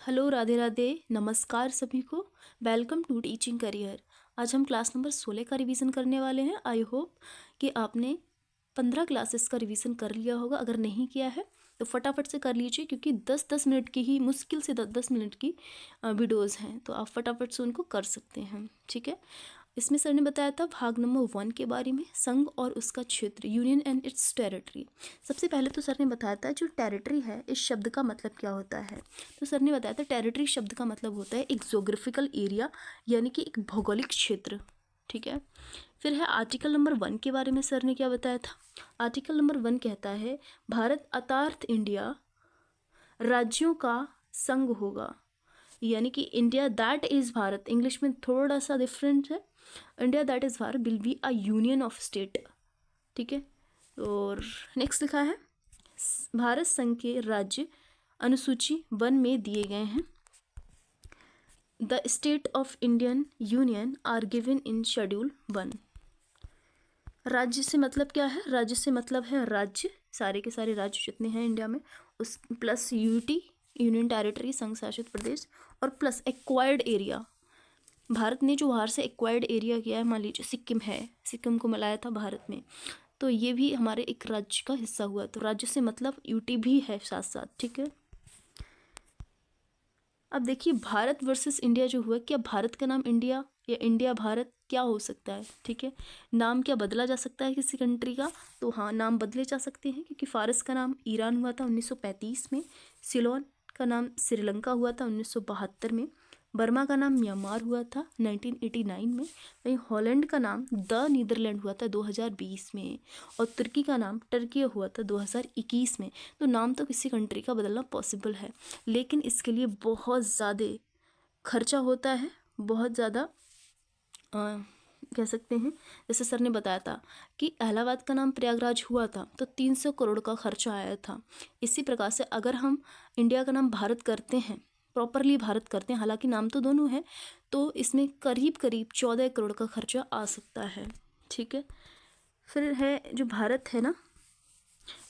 Hello, Radhe Radhe, नमस्कार सभी को। Welcome to teaching career. आज हम क्लास नंबर 16 का रिवीजन करने वाले हैं। आई होप कि आपने 15 क्लासेस का रिवीजन कर लिया होगा। अगर नहीं किया है तो फटाफट से कर लीजिए, क्योंकि 10-10 मिनट की ही, मुश्किल से 10-10 मिनट की वीडियोज़ हैं, तो आप फटाफट से उनको कर सकते हैं। ठीक है। इसमें सर ने बताया था भाग नंबर 1 के बारे में, संघ और उसका क्षेत्र, यूनियन एंड इट्स टेरिटरी। सबसे पहले तो सर ने बताया था जो टेरिटरी है, इस शब्द का मतलब क्या होता है। तो सर ने बताया था टेरिटरी शब्द का मतलब होता है एक जोग्राफिकल एरिया, यानी कि एक भौगोलिक क्षेत्र। ठीक है। फिर है आर्टिकल नंबर 1 के बारे में सर ने क्या बताया था। आर्टिकल नंबर 1 कहता है भारत अर्थात इंडिया राज्यों का संघ होगा, यानी कि India that is Bharat, English में थोड़ा सा डिफरेंट है। India that is Bharat will be a union of state. ठीक है। और नेक्स्ट लिखा है भारत संघ के राज्य अनुसूची 1 में दिए गए हैं। The state of Indian union are given in schedule 1। राज्य से मतलब क्या है? राज्य से मतलब है राज्य, सारे के सारे राज्य जितने हैं इंडिया में, उस प्लस यूटी, यूनियन टेरिटरी, संघ शासित प्रदेश, और प्लस एक्वायर्ड एरिया। भारत ने जो बाहर से एक्वायर्ड एरिया किया है, मान लीजिए सिक्किम है, सिक्किम को मिलाया था भारत में, तो ये भी हमारे एक राज्य का हिस्सा हुआ। तो राज्य से मतलब यूटी भी है साथ साथ। ठीक है। अब देखिए भारत वर्सेस इंडिया जो हुआ, क्या भारत का नाम इंडिया या इंडिया भारत क्या हो सकता है? ठीक है। नाम क्या बदला जा सकता है किसी कंट्री का? तो हाँ, नाम बदले जा सकते हैं, क्योंकि फारस का नाम ईरान हुआ था 1935 में, सिलोन का नाम श्रीलंका हुआ था 1972 में, बर्मा का नाम म्यांमार हुआ था 1989 में, वहीं हॉलैंड का नाम द नीदरलैंड हुआ था 2020 में, और तुर्की का नाम टर्की हुआ था 2021 में। तो नाम तो किसी कंट्री का बदलना पॉसिबल है, लेकिन इसके लिए बहुत ज़्यादा खर्चा होता है, बहुत ज़्यादा कह सकते हैं। जैसे सर ने बताया था कि इलाहाबाद का नाम प्रयागराज हुआ था तो 300 करोड़ का खर्चा आया था। इसी प्रकार से अगर हम इंडिया का नाम भारत करते हैं, प्रॉपरली भारत करते हैं, हालांकि नाम तो दोनों है, तो इसमें करीब करीब 14 करोड़ का खर्चा आ सकता है। ठीक है। फिर है जो भारत है ना,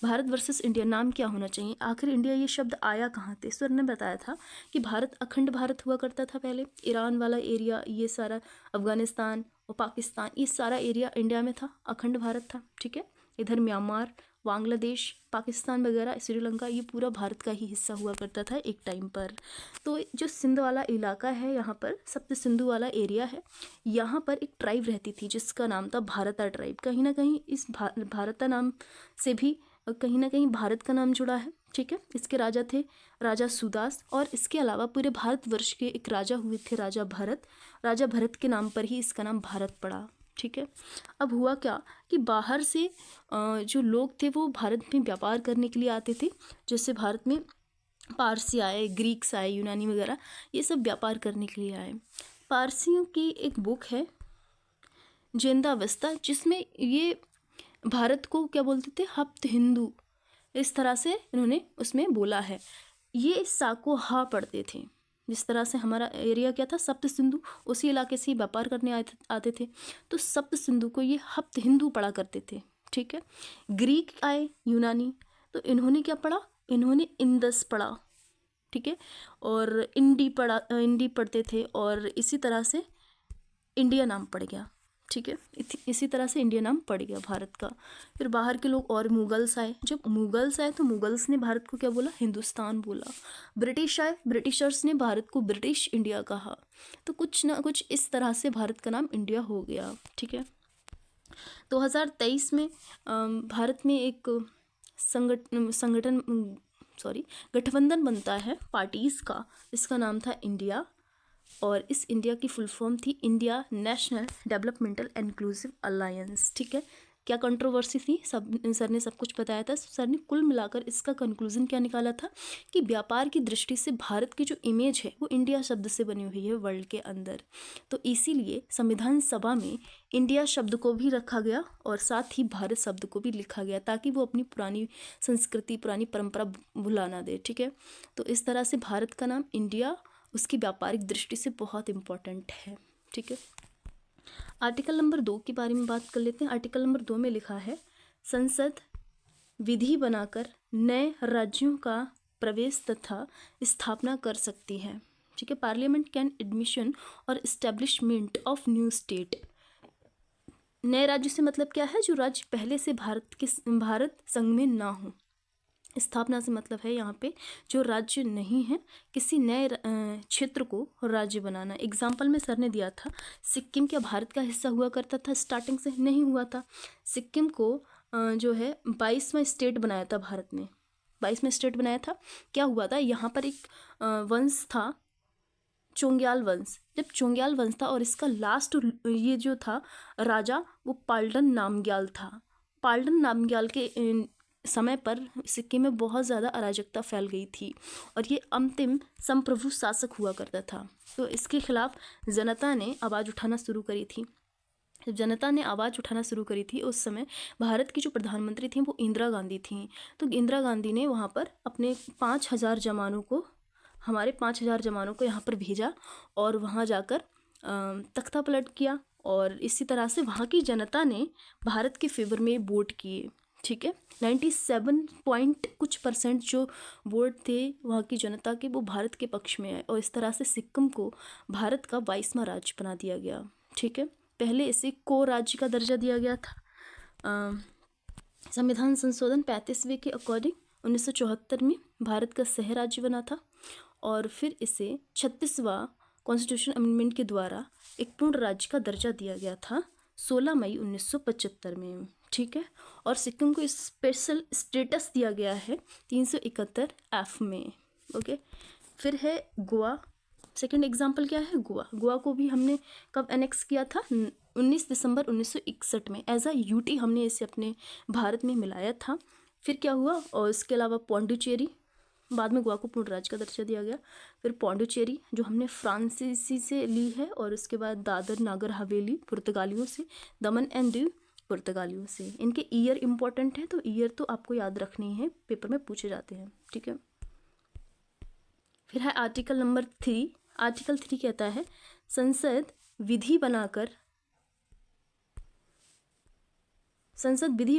भारत वर्सेस इंडिया, नाम क्या होना चाहिए? आखिर इंडिया ये शब्द आया कहाँ से? सर ने बताया था कि भारत अखंड भारत हुआ करता था पहले। ईरान वाला एरिया, ये सारा अफगानिस्तान और पाकिस्तान, ये सारा एरिया इंडिया में था, अखंड भारत था। ठीक है। इधर म्यांमार, बांग्लादेश, पाकिस्तान वगैरह, श्रीलंका, ये पूरा भारत का ही हिस्सा हुआ करता था एक टाइम पर। तो जो सिंध वाला इलाका है, यहाँ पर सप्त सिंधु वाला एरिया है, यहाँ पर एक ट्राइब रहती थी जिसका नाम था भारता ट्राइब। कहीं ना कहीं इस भारता नाम से भी कहीं ना कहीं भारत का नाम जुड़ा है। ठीक है। इसके राजा थे राजा सुदास, और इसके अलावा पूरे भारतवर्ष के एक राजा हुए थे, राजा भरत। राजा भरत के नाम पर ही इसका नाम भारत पड़ा। ठीक है। अब हुआ क्या कि बाहर से जो लोग थे वो भारत में व्यापार करने के लिए आते थे। जैसे भारत में पारसी आए, ग्रीक्स आए, यूनानी वगैरह, ये सब व्यापार करने के लिए आए। पारसियों की एक बुक है जेंदावस्ता, जिसमें ये भारत को क्या बोलते थे? हप्त हिंदू, इस तरह से इन्होंने उसमें बोला है। ये साको हा पढ़ते थे। जिस तरह से हमारा एरिया क्या था, सप्त सिंधु, उसी इलाके से व्यापार करने आते थे, तो सप्त सिंधु को ये हप्त हिंदू पढ़ा करते थे। ठीक है। ग्रीक आए, यूनानी, तो इन्होंने क्या पढ़ा? इन्होंने इंदस पढ़ा। ठीक है। और इंडी पढ़ते थे, और इसी तरह से इंडिया नाम पड़ गया। ठीक है। इसी तरह से इंडिया नाम पड़ गया भारत का। फिर बाहर के लोग और मुगल्स आए। जब मुगल्स आए तो मुगल्स ने भारत को क्या बोला? हिंदुस्तान बोला। ब्रिटिश आए, ब्रिटिशर्स ने भारत को ब्रिटिश इंडिया कहा। तो कुछ ना कुछ इस तरह से भारत का नाम इंडिया हो गया। ठीक है। 2023 में भारत में एक गठबंधन बनता है पार्टीज़ का, इसका नाम था इंडिया, और इस इंडिया की फुल फॉर्म थी India national developmental inclusive alliance. ठीक है। क्या कंट्रोवर्सी थी? सर ने सब कुछ बताया था। सर ने कुल मिलाकर इसका कंक्लूजन क्या निकाला था कि व्यापार की दृष्टि से भारत की जो इमेज है वो इंडिया शब्द से बनी हुई है वर्ल्ड के अंदर। तो इसीलिए संविधान सभा में इंडिया शब्द को भी रखा गया और साथ ही भारत शब्द को भी लिखा गया, ताकि वो अपनी पुरानी संस्कृति, पुरानी परंपरा भुला ना दे। ठीक है। तो इस तरह से भारत का नाम इंडिया उसकी व्यापारिक दृष्टि से बहुत इम्पोर्टेंट है। ठीक है। आर्टिकल नंबर 2 के बारे में बात कर लेते हैं। आर्टिकल नंबर 2 में लिखा है संसद विधि बनाकर नए राज्यों का प्रवेश तथा स्थापना कर सकती है। ठीक है, पार्लियामेंट कैन एडमिशन और इस्टेब्लिशमेंट ऑफ न्यू स्टेट। नए राज्य से मतलब क्या है? जो राज्य पहले से भारत संघ में ना हो। स्थापना से मतलब है यहाँ पे जो राज्य नहीं है, किसी नए क्षेत्र को राज्य बनाना। एग्जाम्पल में सर ने दिया था, सिक्किम क्या भारत का हिस्सा हुआ करता था? स्टार्टिंग से नहीं हुआ था। सिक्किम को जो है 22वां स्टेट बनाया था भारत ने, 22वां स्टेट बनाया था। क्या हुआ था, यहाँ पर एक वंश था चोंग्याल वंश। जब चोंग्याल वंश था और इसका लास्ट ये जो था राजा, वो पाल्डन नामग्याल था। पाल्डन नामग्याल के समय पर सिक्किम में बहुत ज़्यादा अराजकता फैल गई थी और ये अंतिम संप्रभु शासक हुआ करता था। तो इसके खिलाफ जनता ने आवाज़ उठाना शुरू करी थी। जब जनता ने आवाज़ उठाना शुरू करी थी, उस समय भारत की जो प्रधानमंत्री थी वो इंदिरा गांधी थी। तो इंदिरा गांधी ने वहाँ पर अपने 5,000 जवानों को, हमारे 5,000 जवानों को यहाँ पर भेजा और वहाँ जाकर तख्ता पलट किया और इसी तरह से वहाँ की जनता ने भारत के फेवर में वोट किए। ठीक है, 97 पॉइंट कुछ परसेंट जो वोट थे वहाँ की जनता के, वो भारत के पक्ष में आए और इस तरह से सिक्किम को भारत का 22वां राज्य बना दिया गया। ठीक है, पहले इसे को राज्य का दर्जा दिया गया था। संविधान संशोधन 35वें के अकॉर्डिंग 1974 में भारत का सह राज्य बना था और फिर इसे 36वां कॉन्स्टिट्यूशन अमेंडमेंट के द्वारा एक पूर्ण राज्य का दर्जा दिया गया था 16 मई 1975 में। ठीक है, और सिक्किम को स्पेशल स्टेटस दिया गया है 371 F में। ओके, फिर है गोवा। सेकंड एग्जाम्पल क्या है? गोवा। गोवा को भी हमने कब एनेक्स किया था? 19 दिसंबर 1961 में। एज अ यूटी हमने इसे अपने भारत में मिलाया था। फिर क्या हुआ? और इसके अलावा पौंडुचेरी, बाद में गोवा को पूर्ण राज्य का दर्जा दिया गया। फिर पौंडुचेरी जो हमने फ्रांसीसी से ली है, और उसके बाद दादर नागर हवेली पुर्तगालियों से, दमन एंड दीव पुर्तगालियों से। इनके ईयर इंपॉर्टेंट है, तो ईयर तो आपको याद रखनी है, पेपर में पूछे जाते हैं। ठीक है, फिर है आर्टिकल नंबर 3। आर्टिकल 3 कहता है संसद विधि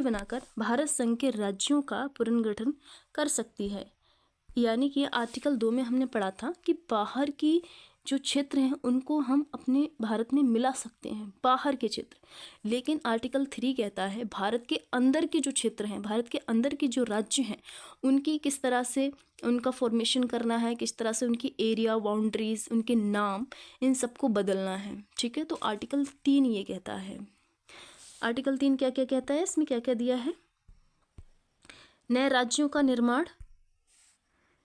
बनाकर भारत संघ के राज्यों का पुनर्गठन कर सकती है। यानी कि आर्टिकल 2 में हमने पढ़ा था कि बाहर की जो क्षेत्र हैं उनको हम अपने भारत में मिला सकते हैं, बाहर के क्षेत्र। लेकिन आर्टिकल 3 कहता है भारत के अंदर के जो क्षेत्र हैं, भारत के अंदर के जो राज्य हैं, उनकी किस तरह से उनका फॉर्मेशन करना है, किस तरह से उनकी एरिया, बाउंड्रीज, उनके नाम, इन सबको बदलना है। ठीक है, तो आर्टिकल 3 ये कहता है। आर्टिकल 3 क्या क्या कहता है? इसमें क्या क्या दिया है? नए राज्यों का निर्माण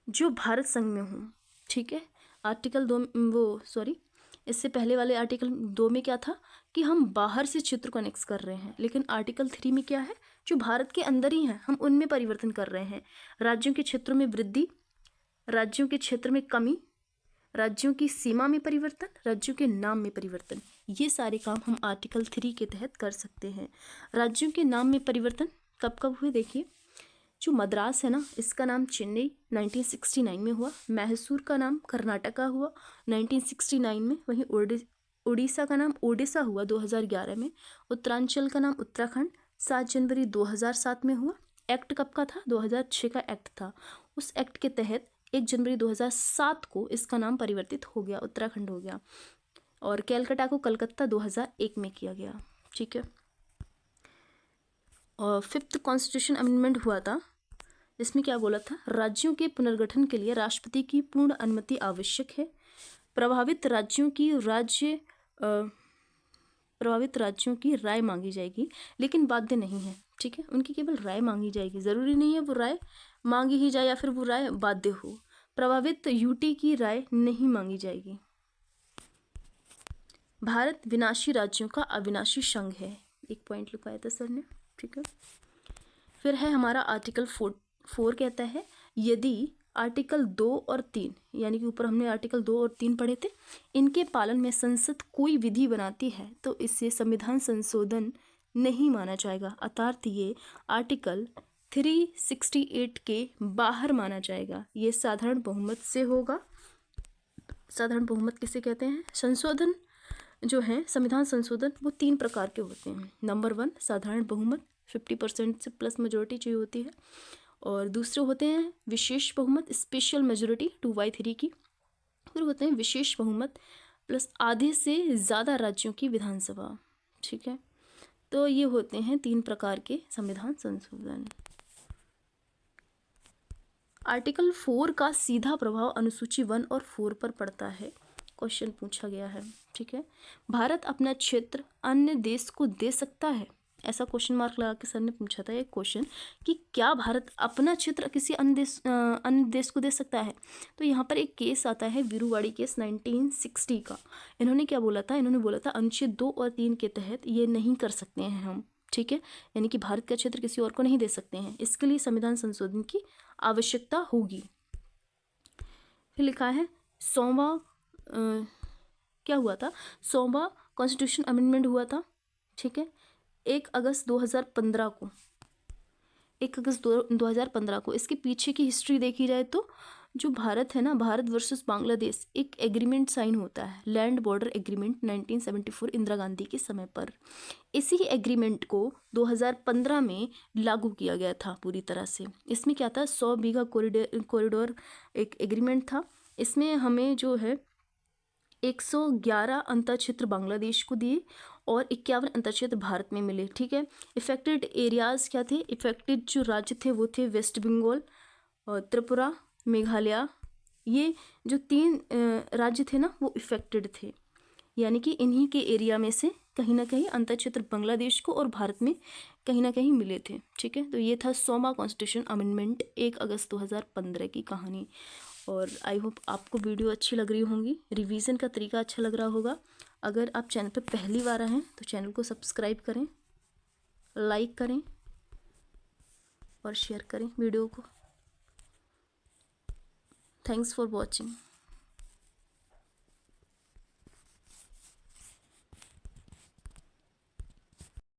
जो भारत संघ में हो। ठीक है, आर्टिकल 2 इससे पहले वाले आर्टिकल 2 में क्या था कि हम बाहर से क्षेत्र को एनेक्स कर रहे हैं, लेकिन आर्टिकल 3 में क्या है? जो भारत के अंदर ही हैं हम उनमें परिवर्तन कर रहे हैं। राज्यों के क्षेत्रों में वृद्धि, राज्यों के क्षेत्र में कमी, राज्यों की सीमा में परिवर्तन, राज्यों के नाम में परिवर्तन, ये सारे काम हम आर्टिकल 3 के तहत कर सकते हैं। राज्यों के नाम में परिवर्तन कब कब हुए? देखिए, जो मद्रास है ना, इसका नाम चेन्नई 1969 में हुआ। मैसूर का नाम कर्नाटका हुआ 1969 में। वहीं उड़ीसा का नाम ओडिशा हुआ 2011 में। उत्तरांचल का नाम उत्तराखंड 7 जनवरी 2007 में हुआ। एक्ट कब का था? 2006 का एक्ट था। उस एक्ट के तहत 1 जनवरी 2007 को इसका नाम परिवर्तित हो गया, उत्तराखंड हो गया। और कैलकाटा को कलकत्ता 2001 में किया गया। ठीक है, और 5th कॉन्स्टिट्यूशन अमेंडमेंट हुआ था। इसमें क्या बोला था? राज्यों के पुनर्गठन के लिए राष्ट्रपति की पूर्ण अनुमति आवश्यक है। प्रभावित राज्यों की राय मांगी जाएगी, लेकिन बाध्य नहीं है। ठीक है, उनकी केवल राय मांगी जाएगी, ज़रूरी नहीं है वो राय मांगी ही जाए या फिर वो राय बाध्य हो। प्रभावित यूटी की राय नहीं मांगी जाएगी। भारत विनाशी राज्यों का अविनाशी संघ है, एक पॉइंट लिखवाया था सर ने। ठीक है, फिर है हमारा आर्टिकल 4 कहता है यदि आर्टिकल 2 और 3, यानी कि ऊपर हमने आर्टिकल 2 और 3 पढ़े थे, इनके पालन में संसद कोई विधि बनाती है तो इसे संविधान संशोधन नहीं माना जाएगा, अर्थात ये आर्टिकल 368 के बाहर माना जाएगा। ये साधारण बहुमत से होगा। साधारण बहुमत किसे कहते हैं? संशोधन जो है, संविधान संशोधन, वो 3 प्रकार के होते हैं। नंबर 1 साधारण बहुमत, 50% से प्लस मेजोरिटी चाहिए होती है। और दूसरे होते हैं विशेष बहुमत, स्पेशल मेजोरिटी 2/3 की। फिर होते हैं विशेष बहुमत प्लस आधे से ज़्यादा राज्यों की विधानसभा। ठीक है, तो ये होते हैं 3 प्रकार के संविधान संशोधन। आर्टिकल 4 का सीधा प्रभाव अनुसूची 1 और 4 पर पड़ता है, क्वेश्चन पूछा गया है। ठीक है, भारत अपना क्षेत्र अन्य देश को दे सकता है, ऐसा क्वेश्चन मार्क लगा के सर ने पूछा था एक क्वेश्चन कि क्या भारत अपना क्षेत्र किसी अन्य देश को दे सकता है। तो यहाँ पर एक केस आता है वीरूवाड़ी केस 1960 का। इन्होंने क्या बोला था, इन्होंने बोला था अनुच्छेद 2 और 3 के तहत ये नहीं कर सकते हैं हम। ठीक है, यानी कि भारत का क्षेत्र किसी और को नहीं दे सकते हैं, इसके लिए संविधान संशोधन की आवश्यकता होगी। फिर लिखा है 100वां क्या हुआ था, 100वां कॉन्स्टिट्यूशन अमेंडमेंट हुआ था। ठीक है, 1 अगस्त 2015 को, 1 अगस्त 2015 को। इसके पीछे की हिस्ट्री देखी जाए तो जो भारत है ना, भारत वर्सेस बांग्लादेश, एक एग्रीमेंट साइन होता है, land border agreement 1974 Indira Gandhi के समय पर। इसी एग्रीमेंट को 2015 में लागू किया गया था पूरी तरह से। इसमें क्या था, 100 बीघा कॉरिडोर एक एग्रीमेंट था। इसमें हमें जो है 111 अंतर क्षेत्र बांग्लादेश को दिए और 51 अंतर क्षेत्र भारत में मिले। ठीक है, इफेक्टेड एरियाज़ क्या थे, इफेक्टेड जो राज्य थे वो थे वेस्ट बंगाल और त्रिपुरा, मेघालय। ये जो 3 राज्य थे ना वो इफेक्टेड थे, यानी कि इन्हीं के एरिया में से कहीं ना कहीं अंतर क्षेत्र बांग्लादेश को और भारत में कहीं ना कहीं मिले थे। ठीक है, तो ये था 100वां कॉन्स्टिट्यूशन अमेंडमेंट 1 अगस्त 2015 की कहानी। और आई होप आपको वीडियो अच्छी लग रही होंगी, रिवीजन का तरीका अच्छा लग रहा होगा। अगर आप चैनल पर पहली बार आए हैं तो चैनल को सब्सक्राइब करें, लाइक करें और शेयर करें वीडियो को। Thanks for watching.